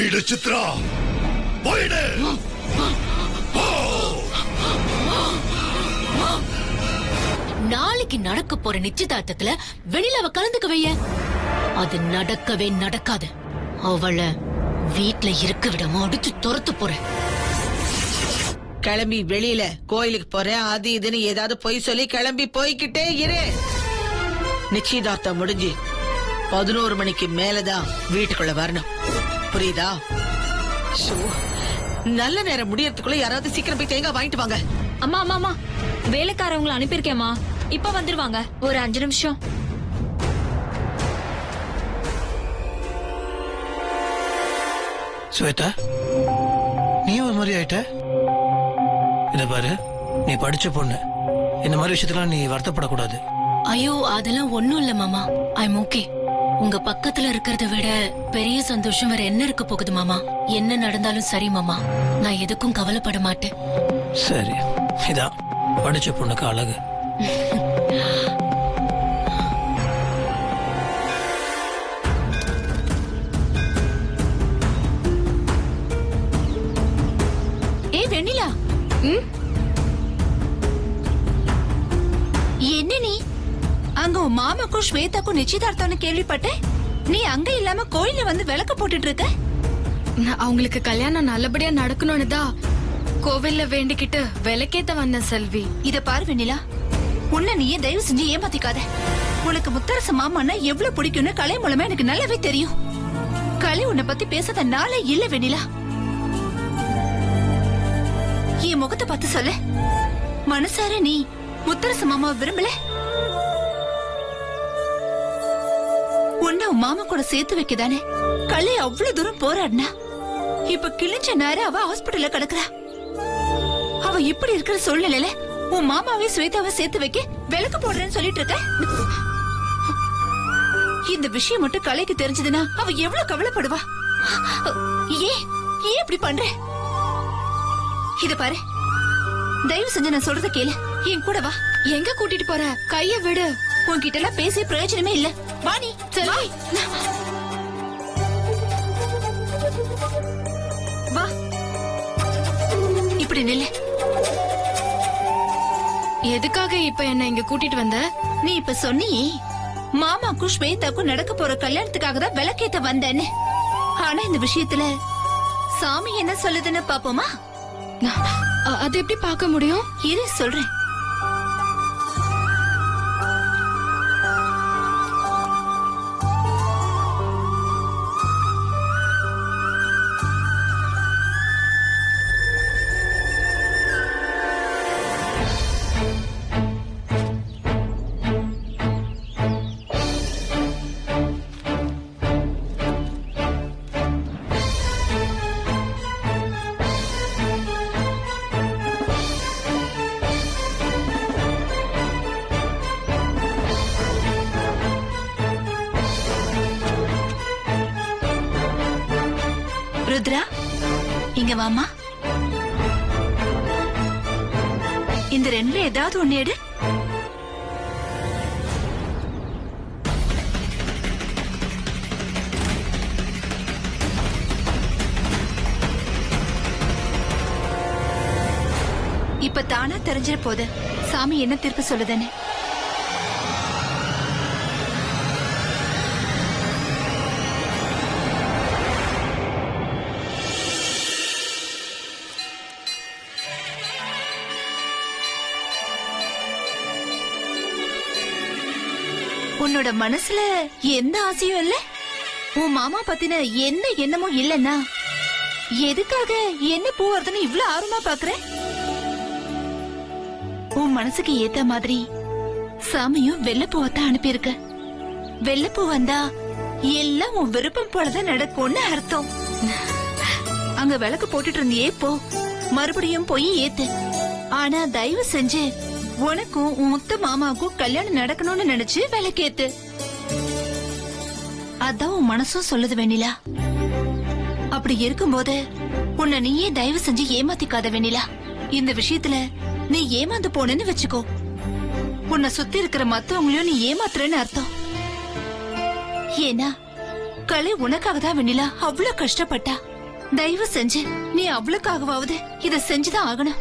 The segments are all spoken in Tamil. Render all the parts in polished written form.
போயிடு சித்ரா, போயிடு. நாளைக்கு நடக்க போற நிச்சயதார்த்தத்துல வெளியில கலந்துக்க வைய. அது நடக்கவே நடக்காது. அவளை வீட்ல இருக்க விடாம அடிச்சு துரத்து போறேன். கிளம்பி வெளியில கோயிலுக்கு போறேன் அது இதுன்னு ஏதாவது பொய் சொல்லி கிளம்பி போய்கிட்டே இரு. நிச்சயதார்த்தம் முடிஞ்சு 11 மணிக்கு மேலதான் வீட்டுக்குள்ள வரணும், புரியுதா? நல்ல நேரம் முடியறதுக்குள்ள யாராவது சீக்கிரம் போய் தேங்காய் வாங்கிட்டு வாங்க. அம்மா அம்மா அம்மா, வேலைக்காரவங்களை அனுப்பியிருக்கேம்மா, இப்ப வந்துருவாங்க, ஒரு 5 நிமிஷம். ஸ்வேதா, நீ ஒரு மாதிரி ஆயிட்ட. இத பாரு, நீ படிச்ச பொண்ணு, இந்த மாதிரி விஷயத்தெல்லாம் நீ வருத்தப்படக்கூடாது. ஐயோ, அதெல்லாம் ஒண்ணும் இல்ல மாமா. I'm okay. உங்க பக்கத்துல இருக்கிறத விட பெரிய சந்தோஷம் வேற என்ன இருக்க போகுது மாமா? என்ன நடந்தாலும் சரி மாமா, நான் எதுக்கும் கவலைப்பட மாட்டேன். சரி, இதான் படிச்ச பொண்ணுக்கு அழகு. ஏய் வெண்ணிலா, என்ன நீ அங்க உன் மாமாக்கும் ஸ்வேதாக்கும் நிச்சயதார்த்தம்னு கேள்விப்பட்டேன். நீ அங்க இல்லாம கோயில வந்து விளக்கு போட்டுட்டு இருக்க. அவங்களுக்கு கல்யாணம் நல்லபடியா நடக்கணும்னு தான் கோவில்ல வேண்டிக்கிட்டு விளக்கேத்த வந்தேன் செல்வி. இத பாரு வெண்ணிலா, உன்னை நீயே தயவு செஞ்சு ஏமாத்திக்காத. உனக்கு முத்தரச மாமான்னா எவ்வளவு பிடிக்கும்னு கலை மூலமா எனக்கு நல்லாவே தெரியும். கலை உன்னை பத்தி பேசாத நாளே இல்ல வெண்ணிலா. என் முகத்தை பார்த்து சொல்ல, மனசார நீ முத்தரச மாமாவை விரும்பல? உன்னை உன் மாமா கூட சேர்த்து வைக்கதானே கலை அவ்வளவு தூரம் போராடினா. இப்ப கிழிஞ்ச நேரம் அவ ஹாஸ்பிட்டல்ல கிடக்குறா. அவ இப்படி இருக்கிற சூழ்நிலையில உன் மாமாவே ஸ்வேதாவை சேர்த்து வைக்க விளக்கு போடுறேன்னு சொல்லிட்டு இருக்க. இந்த விஷயம் மட்டும் கலைக்கு தெரிஞ்சதுன்னா அவ எவ்வளவு கவலைப்படுவா. ஏன் இப்படி பண்ற? இத பாரு, தயவு செஞ்சு நான் சொல்றத கேளு. என் கூட வா. எங்க கூட்டிட்டு போற? கைய விடு. உன்கிட்ட எல்லாம் பேசி பிரயோஜனமே இல்ல. வாணி, செல்வி, வா. இப்படி நில்ல. எதுக்காக இப்ப என்ன இங்க கூட்டிட்டு வந்த? நீ இப்ப சொன்னியே மாமாக்கும் ஸ்வேதாக்கும் நடக்க போற கல்யாணத்துக்காக தான் விளக்கேத்த வந்தேன்னு. ஆனா இந்த விஷயத்துல சாமி என்ன சொல்லுதுன்னு பாப்போமா? அது எப்படி பார்க்க முடியும்? இரு சொல்றேன். ருத்ரா, இங்க வாமா. இந்த ரெண்டுல ஏதாவது ஒண்ணு எடு. இப்ப தானா தெரிஞ்சிட போது சாமி என்ன தீர்ப்பு சொல்லுதுன்னு. உன்னோட மனசுல எந்த ஆசையும் இல்ல, உன் மாமா பத்தின எந்த எண்ணமும் இல்லன்னா எதுக்காக என்ன பூ வருதுன்னு இவ்வளவு ஆர்வமா பாக்குற? உன் மனசுக்கு ஏத்த மாதிரி சாமியும் வெள்ளப்பூவத்தான் அனுப்பியிருக்க. வெள்ளப்பூ வந்தா எல்லாம் உன் விருப்பம் போலதான் நடக்கும்னு அர்த்தம். அங்க விளக்கு போட்டுட்டு இருந்தியே, போ மறுபடியும் போய் ஏத்து. ஆனா தயவு செஞ்சு உனக்கும் உன் முத்த மாமாவுக்கும் கல்யாணம் நடக்கணும்னு நினைச்சு விளக்கேத்து. அதான் உன் மனசும் சொல்லுது வெண்ணிலா. அப்படி இருக்கும்போது உன்னை நீயே தயவு செஞ்சு ஏமாத்திக்காத வெண்ணிலா. இந்த விஷயத்துல நீ ஏமாந்து போனேன்னு வச்சுக்கோ, உன்னை சுத்தி இருக்கிற மத்தவங்களையும் நீ ஏமாத்துறன்னு அர்த்தம். ஏன்னா கலை உனக்காக தான் வெண்ணிலா அவ்வளவு கஷ்டப்பட்டா. தயவு செஞ்சு நீ அவளுக்காகவாவது இத செஞ்சுதான் ஆகணும்.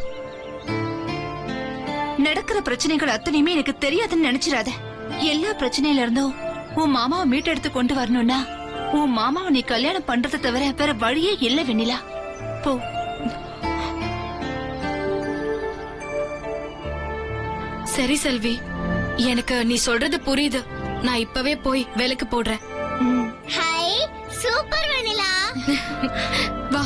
நடக்கிற பிரச்சனைகள் அத்தனையுமே எனக்கு தெரியாதுன்னு நினைச்சிடாத. எல்லா பிரச்சனையில இருந்தும் உன் மாமாவை மீட்டெடுத்து கொண்டு வரணும்னா உன் மாமாவை நீ கல்யாணம் பண்றதை தவிர வேற வழியே இல்ல வெண்ணிலா. போ. சரி செல்வி, எனக்கு நீ சொல்றது புரியுது. நான் இப்பவே போய் விளக்கு போடுறேன். ஹாய் சூப்பர் வெண்ணிலா. வா.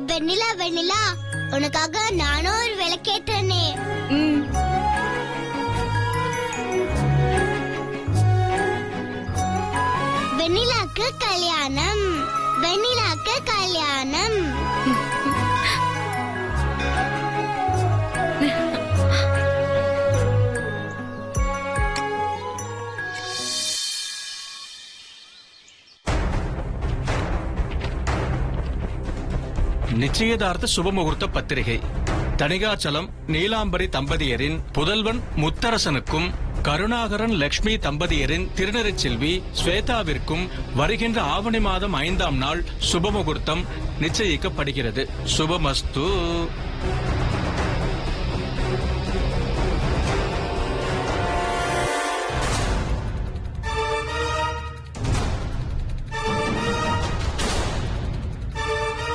வெண்ணிலா வெண்ணிலா, உனக்காக நானும் ஒரு விளக்கேற்றனே. வெண்ணிலாக்கு கல்யாணம், வெண்ணிலாக்கு கல்யாணம். நிச்சயதார்த்த சுபமுகூர்த்த பத்திரிகை. தணிகாச்சலம் நீலாம்பரி தம்பதியரின் புதல்வன் முத்தரசனுக்கும் கருணாகரன் லட்சுமி தம்பதியரின் திருநறைச் செல்வி ஸ்வேதாவிற்கும் வருகின்ற ஆவணி மாதம் 5ஆம் நாள் சுபமுகூர்த்தம் நிச்சயிக்கப்படுகிறது. சுபமஸ்து.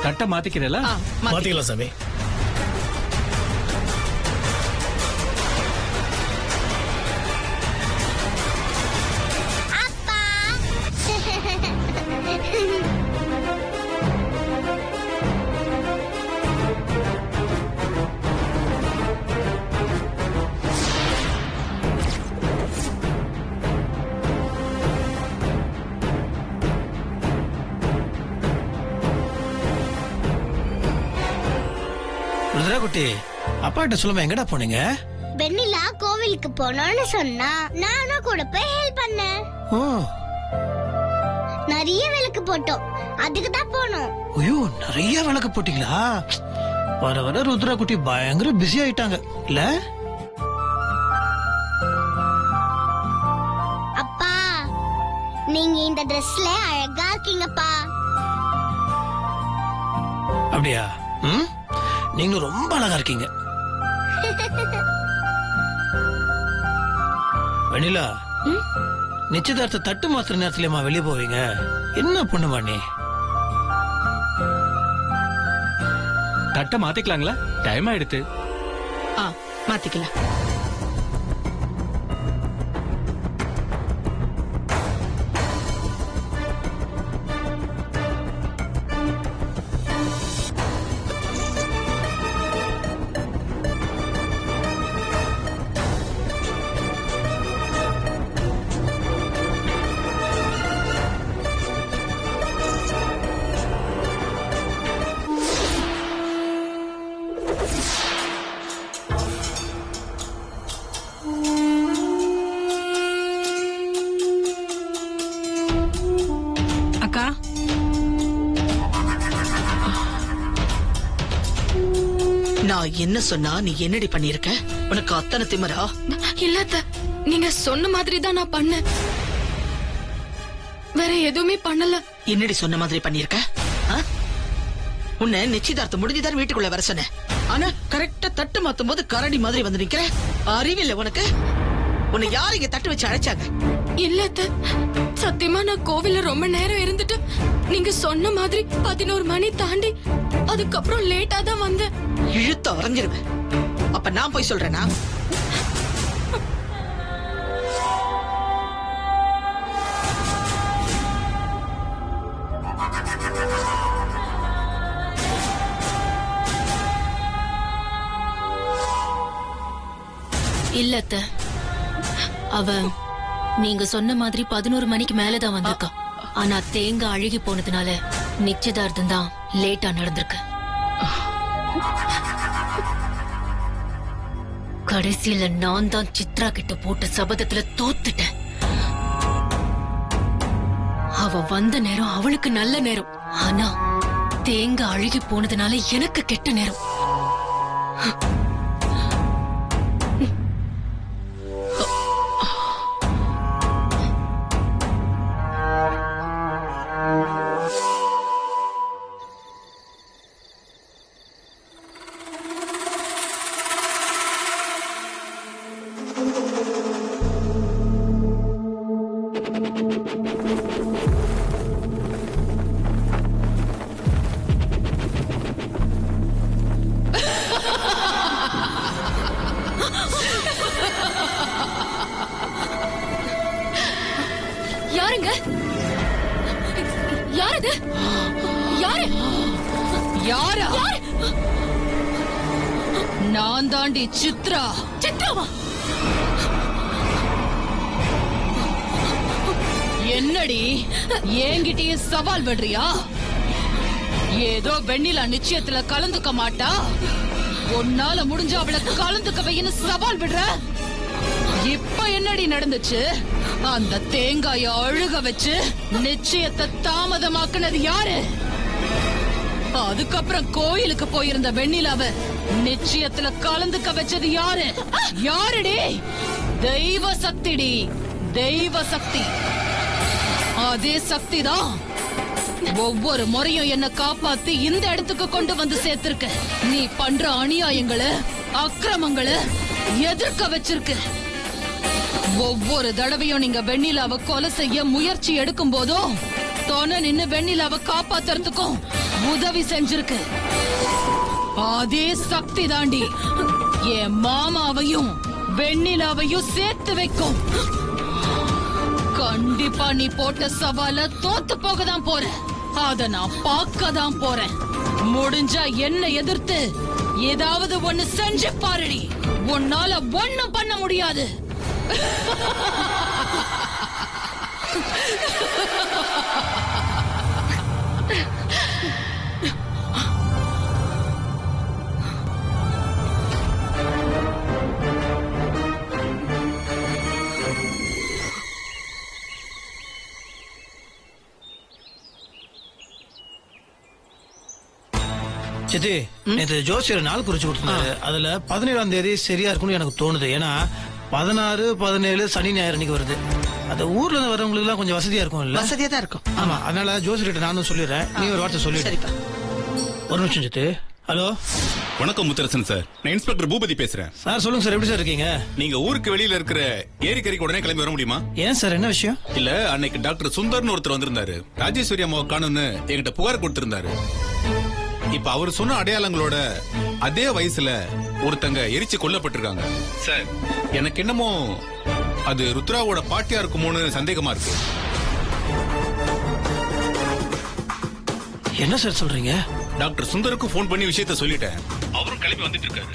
தட்ட மாத்திக்கிறல? மாத்திக்கலாம் சாமி. அப்பா ருத்ராக்குட்டி, அப்பா கிட்ட சொல்லுமா எங்கடா போனீங்க? வெண்ணிலா கோவிலுக்கு போனோம்னு சொன்னா நானும் கூட போய் ஹெல்ப் பண்ணேன். ஓ, நிறைய விளக்கு போட்டோம், அதுக்கு தான் போனோம். ஐயோ, நிறைய விளக்கு போட்டீங்களா? வர வர ருத்ராக்குட்டி பயங்கர பிஸி ஆயிட்டாங்க இல்ல? அப்பா, நீங்க இந்த ட்ரெஸ்ல அழகா இருக்கீங்கப்பா. அப்படியா? ம், நீங்களும் ரொம்ப அழகா இருக்கீங்க. வெண்ணிலா, நிச்சயதார்த்த தட்டு மாத்திர நேரத்துலமா வெளியே போவீங்க? என்ன பண்ணுமா நீ? தட்ட மாத்திக்கலாங்களா? டைம் ஆயிடுத்து. மாத்திக்கலாம். அக்கா, நான் என்ன சொன்னா நீ என்னடி பண்ணிருக்க? உனக்கு அத்தனை திமிரா? இல்ல, நீங்க சொன்ன மாதிரி தான் நான் பண்ணேன். வேற எதுவுமே பண்ணல. என்னடி சொன்ன மாதிரி பண்ணிருக்க? உன்னை நிச்சயதார்த்தம் முடிஞ்சுதான் வீட்டுக்குள்ள வர சொன்ன. ஆனா கரெக்டா தட்டு மாத்தும் போது கரடி மாதிரி வந்து நிக்கிற. அறிவில்லை உனக்கு? உன்னை யாரு இங்க தட்டு வச்சு அழைச்சாங்க? இல்ல, சத்தியமா நான் கோவில்ல ரொம்ப நேரம் இருந்துட்டு நீங்க சொன்ன மாதிரி 11 மணி தாண்டி அதுக்கப்புறம் லேட்டா தான் வந்தேன். இழுத்து அரைஞ்சிருவேன். அப்ப நான் போய் சொல்றேனா? இல்ல, அவ நீங்க சொன்ன மாதிரி 11 மணிக்கு மேலதான் வந்திருக்கா. ஆனா தேங்காய் அழுகி போனதுனால நிச்சயதார்த்தம் தான் லேட்டா நடந்திருக்கு. கடைசியில நான் தான் சித்ரா கிட்ட போட்ட சபதத்துல தோத்துட்டேன். அவ வந்த நேரம் அவளுக்கு நல்ல நேரம், ஆனா தேங்காய் அழுகி போனதுனால எனக்கு கெட்ட நேரம். யாருங்க? யாரது? யாரு? யாரா? நான் தாண்டி சித்ரா. சித்ராவா? என்னடி என்கிட்டயே சவால் விடுறியா? ஏதோ வெண்ணிலா நிச்சயத்துல கலந்துக்க மாட்டா, உன்னால முடிஞ்ச அவளை கலந்துக்க வைன்னு சவால் விடுற. இப்ப என்னடி நடந்துச்சு? அந்த தேங்காய அழுக வச்சு நிச்சயத்தை தாமதமாக்குனது யாரு? அதுக்கப்புறம் கோயிலுக்கு போயிருந்த வெண்ணிலாவ நிச்சயத்துல கலந்துக்க வச்சது யாரு? யாருடி? தெய்வ சக்திடி, தெய்வ சக்தி. அதே சக்தி தான் ஒவ்வொரு முறையும் என்ன காப்பாத்தி இந்த இடத்துக்கு கொண்டு வந்து சேர்த்திருக்க. நீ பண்ற அநியாயங்களை, அக்கிரமங்களை எதிர்க்க வச்சிருக்கு. ஒவ்வொரு தடவையும் நீங்க வெண்ணிலாவை கொலை செய்ய முயற்சி எடுக்கும் போதும் தொண நின்னு வெண்ணிலாவை காப்பாத்துறதுக்கும் உதவி செஞ்சிருக்கு. அதே சக்தி தாண்டி என் மாமாவையும் வெண்ணிலாவையும் சேர்த்து வைக்கும். கண்டிப்பா நீ போட்ட சவால தோத்து போகதான் போற. அத நான் பார்க்கதான் போறேன். முடிஞ்சா என்ன எதிர்த்து ஏதாவது ஒண்ணு செஞ்சு பாருடி. உன்னால ஒண்ணும் பண்ண முடியாது. சித்தி, நேற்று ஜோசியர் நாள் குறிச்சு கொடுத்தாரு. அதுல 17ஆம் தேதி சரியா இருக்கும்னு எனக்கு தோணுது. ஏன்னா 16, 17 சனி ஞாயிறு அன்னைக்கு வருது. அது ஊர்ல இருந்து வரவங்களுக்கு எல்லாம் கொஞ்சம் வசதியா இருக்கும் இல்ல? வசதியா தான் இருக்கும். ஆமா, அதனால ஜோசியர்கிட்ட நானும் சொல்லிடுறேன். நீ ஒரு வார்த்தை சொல்லி. சரிப்பா. ஒரு நிமிஷம் சித்து. ஹலோ, வணக்கம் முத்தரசன் சார். நான் இன்ஸ்பெக்டர் பூபதி பேசுறேன். சார் சொல்லுங்க சார், எப்படி சார் இருக்கீங்க? நீங்க ஊருக்கு வெளியில இருக்கிற ஏரிக்கரைக்கு உடனே கிளம்பி வர முடியுமா? ஏன் சார், என்ன விஷயம்? இல்ல, அன்னைக்கு டாக்டர் சுந்தர்னு ஒருத்தர் வந்திருந்தாரு. ராஜேஸ்வரி அம்மாவை காணும்னு என்கிட்ட புகார் கொடுத்திருந்தாரு. இப்ப அவர் சொன்ன அடையாளங்களோட அதே வயசுல ஒருத்தங்க எரிச்சு கொல்லப்பட்டிருக்காங்க சார். எனக்கு என்னமோ அது ருத்ராவோட பாட்டியா இருக்குமோன்னு சந்தேகமா இருக்கு. என்ன சார் சொல்றீங்க? டாக்டர் சுந்தருக்கு போன் பண்ணி விஷயத்த சொல்லிட்டேன். அவரும் கிளம்பி வந்துட்டு இருக்காரு.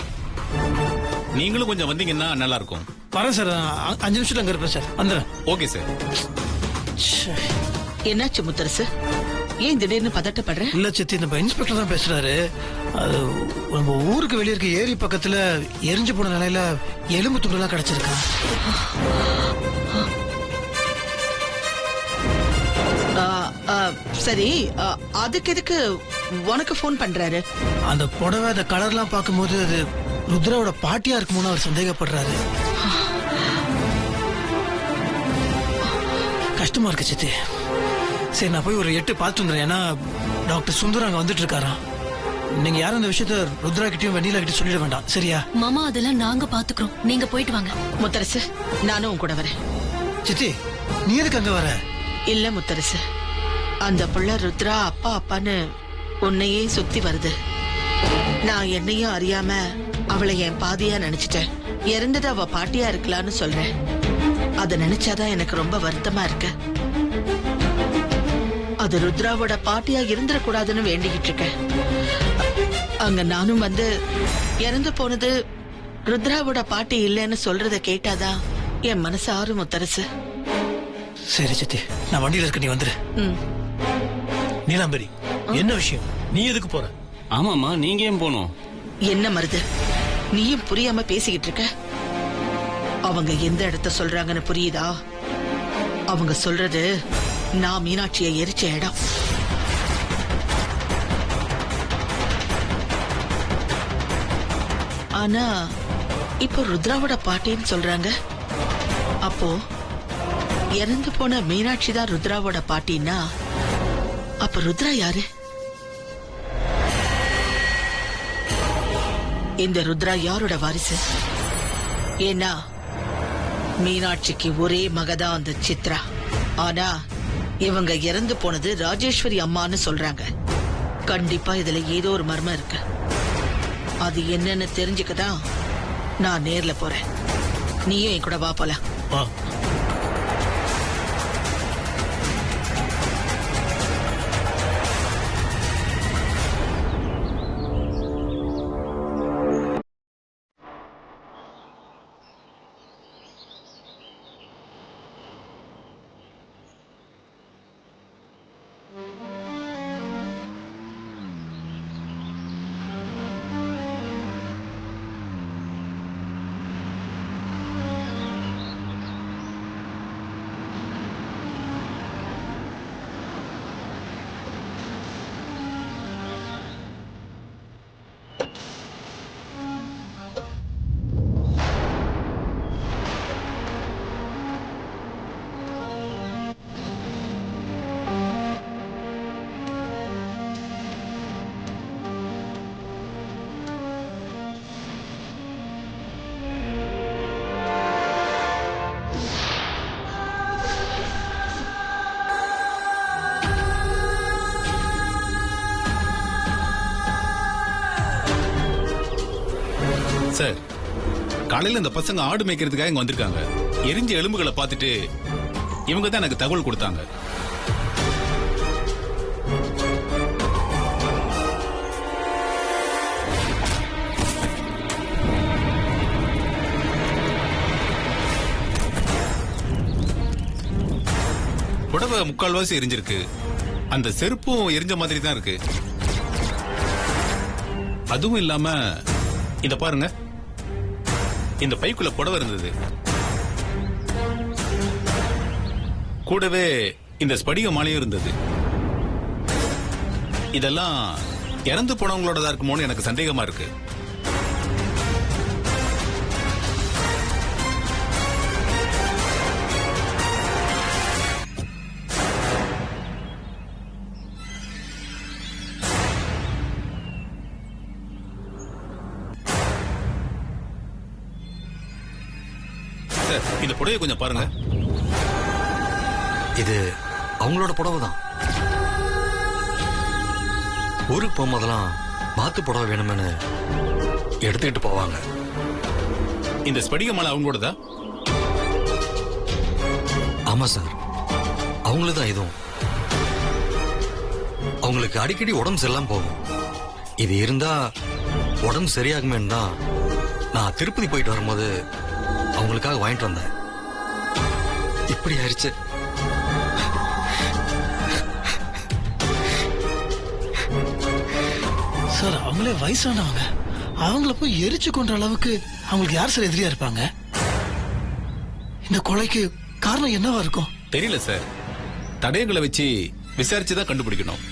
நீங்களும் கொஞ்சம் வந்தீங்கன்னா நல்லா இருக்கும். வரேன் சார், 5 நிமிஷத்துல அங்க இருப்பேன் சார். வந்துடுறேன். Okay sir. என்னாச்சு முத்தரசு? ஏன் திடீர்னு பதட்டப்படுற? இல்ல சித்தி, இந்த இன்ஸ்பெக்டர் தான் பேசுறாரு. அது நம்ம ஊருக்கு வெளியே இருக்க ஏரி பக்கத்துல எரிஞ்சு போன நிலையில எலும்பு துண்டு எல்லாம் கிடைச்சிருக்கா. சரி, அதுக்கு எதுக்கு உனக்கு போன் பண்றாரு? அந்த புடவை, அந்த கலர்லாம் பார்க்கும்போது அது ருத்ராவோட பாட்டியா இருக்குமோன்னு அவர் சந்தேகப்படுறாரு. கஷ்டமா இருக்கு சித்தி. சரி, நான் போய் ஒரு 8 பார்த்துட்டு வந்துடுறேன். ஏன்னா டாக்டர் சுந்தர் அங்க வந்துட்டு இருக்காராம். நீங்க யாரும் இந்த விஷயத்த ருத்ரா கிட்டயும் வெண்ணிலா கிட்ட சொல்லிட வேண்டாம், சரியா? மாமா, அதெல்லாம் நாங்க பாத்துக்கிறோம். நீங்க போயிட்டு வாங்க. முத்தரசு, நானும் உன் கூட வரேன். சித்தி, நீ எதுக்கு அங்க வர? இல்ல முத்தரசு, அந்த புள்ள ருத்ரா அப்பா அப்பான்னு உன்னையே சுத்தி வருது. நான் என்னையும் அறியாம அவளை என் பாதியா நினைச்சிட்டேன். இறந்தது அவ பாட்டியா இருக்கலான்னு சொல்றேன். அத நினைச்சாதான் எனக்கு ரொம்ப வருத்தமா இருக்கு. அது ருத்ராவோட பாட்டியா இருந்துடக்கூடாதுன்னு வேண்டிக்கிட்டு இருக்கேன். அங்க நானும் வந்து இறந்து போனது ருத்ராவோட பாட்டி இல்லைன்னு சொல்றத கேட்டாதான் என் மனசு ஆறும் முத்தரசு. சரி சித்தி, நான் வண்டியில இருக்க, நீ வந்துரு. ம். நீலாம்பரி, என்ன விஷயம்? நீ எதுக்கு போற? ஆமாமா, நீங்க ஏன் போனோம்? என்ன மருது, நீயும் புரியாம பேசிக்கிட்டு இருக்க? அவங்க எந்த இடத்த சொல்றாங்கன்னு புரியுதா? அவங்க சொல்றது நான் மீனாட்சியை எரிச்ச இடம். ஆனா இப்போ ருத்ராவோட பாட்டின்னு சொல்றாங்க. அப்போ இறந்து போன மீனாட்சி தான் ருத்ராவோட பாட்டின்னா அப்ப ருத்ரா யாரு? இந்த ருத்ரா யாரோட வாரிசு? ஏன்னா மீனாட்சிக்கு ஒரே மகதான் அந்த சித்ரா. ஆனா இவங்க இறந்து போனது ராஜேஸ்வரி அம்மான்னு சொல்றாங்க. கண்டிப்பா இதுல ஏதோ ஒரு மர்மம் இருக்கு. அது என்னன்னு தெரிஞ்சுக்கதான் நான் நேர்ல போறேன். நீயும் என் கூட வா போலாம். வா. சார், காலையில இந்த பசங்க ஆடு மேய்க்கிறதுக்காக இங்க வந்திருக்காங்க. எரிஞ்ச எலும்புகளை பார்த்துட்டு இவங்க தான் எனக்கு தகவல் கொடுத்தாங்க. புடவை முக்கால்வாசி எரிஞ்சிருக்கு. அந்த செருப்பும் எரிஞ்ச மாதிரி தான் இருக்கு. அதுவும் இல்லாம இத பாருங்க, இந்த பைக்குள்ள புடவை இருந்தது. கூடவே இந்த ஸ்படிக மாலையும் இருந்தது. இதெல்லாம் இறந்து போனவங்களோட இருக்குமோன்னு எனக்கு சந்தேகமா இருக்கு. இந்த புடவை கொஞ்சம் பாருங்க. இது அவங்களோட புடவை தான். ஊருக்கு போகும்போதெல்லாம் மாத்து புடவை வேணும்னு எடுத்துக்கிட்டு போவாங்க. இந்த ஸ்படிக மாலை அவங்களோடதா? ஆமா சார், அவங்களுதான். இதுவும் அவங்களுக்கு அடிக்கடி உடம்பு சரியில்லாம போகும். இது இருந்தா உடம்பு சரியாகுமேன்னு தான் நான் திருப்பதி போயிட்டு வரும்போது அவங்களுக்காக வாங்கிட்டு வந்தேன். இப்படி ஆயிடுச்சு. சார், அவங்களே வயசானவங்க. அவங்கள போய் எரிச்சு கொன்ற அளவுக்கு அவங்களுக்கு யார் சார் எதிரியா இருப்பாங்க? இந்த கொலைக்கு காரணம் என்னவா இருக்கும்? தெரியல சார். தடயங்களை வச்சு விசாரிச்சுதான் கண்டுபிடிக்கணும்.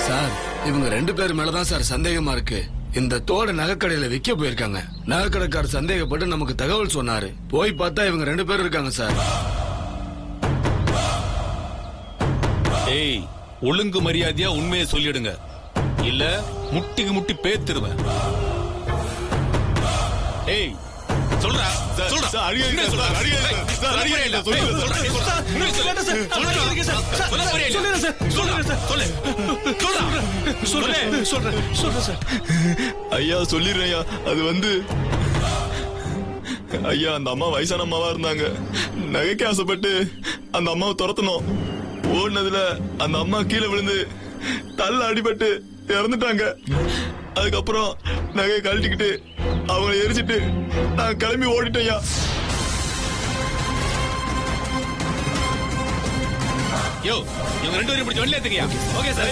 சார், இவங்க 2 பேர் மேலதான் சார் சந்தேகமா இருக்கு. இந்த தோட நகைக்கடையில விற்க போயிருக்காங்க. நகைக்கடைக்காரர் சந்தேகப்பட்டு நமக்கு தகவல் சொன்னாரு. போய் பார்த்தா இவங்க 2 பேர் இருக்காங்க சார். ஏய், ஒழுங்கு மரியாதையா உண்மையை சொல்லிடுங்க, இல்ல முட்டிக்கு முட்டி பேத்துருவேன். ஏய் சொல்றா, சொல்றா. ஐயா சொல்லிடுறேன். அது வந்து ஐயா அந்த அம்மா வயசான அம்மாவா இருந்தாங்க. நகைக்கு ஆசைப்பட்டு அந்த அம்மாவை துரத்தணும். ஓடுனதுல அந்த அம்மா கீழே விழுந்து தள்ள அடிபட்டு இறந்துட்டாங்க. அதுக்கப்புறம் நகையை கழட்டிக்கிட்டு அவங்களை எரிச்சிட்டு நான் கிளம்பி ஓடிட்டேன்யா. யோ, இவங்க ரெண்டு பேரும் பிடிச்ச வெளியே தெரியா? Okay sir.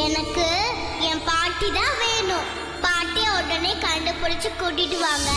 எனக்கு என் பாட்டி தான் வேணும். பாட்டியை உடனே கண்டுபிடிச்சு கூட்டிட்டு வாங்க.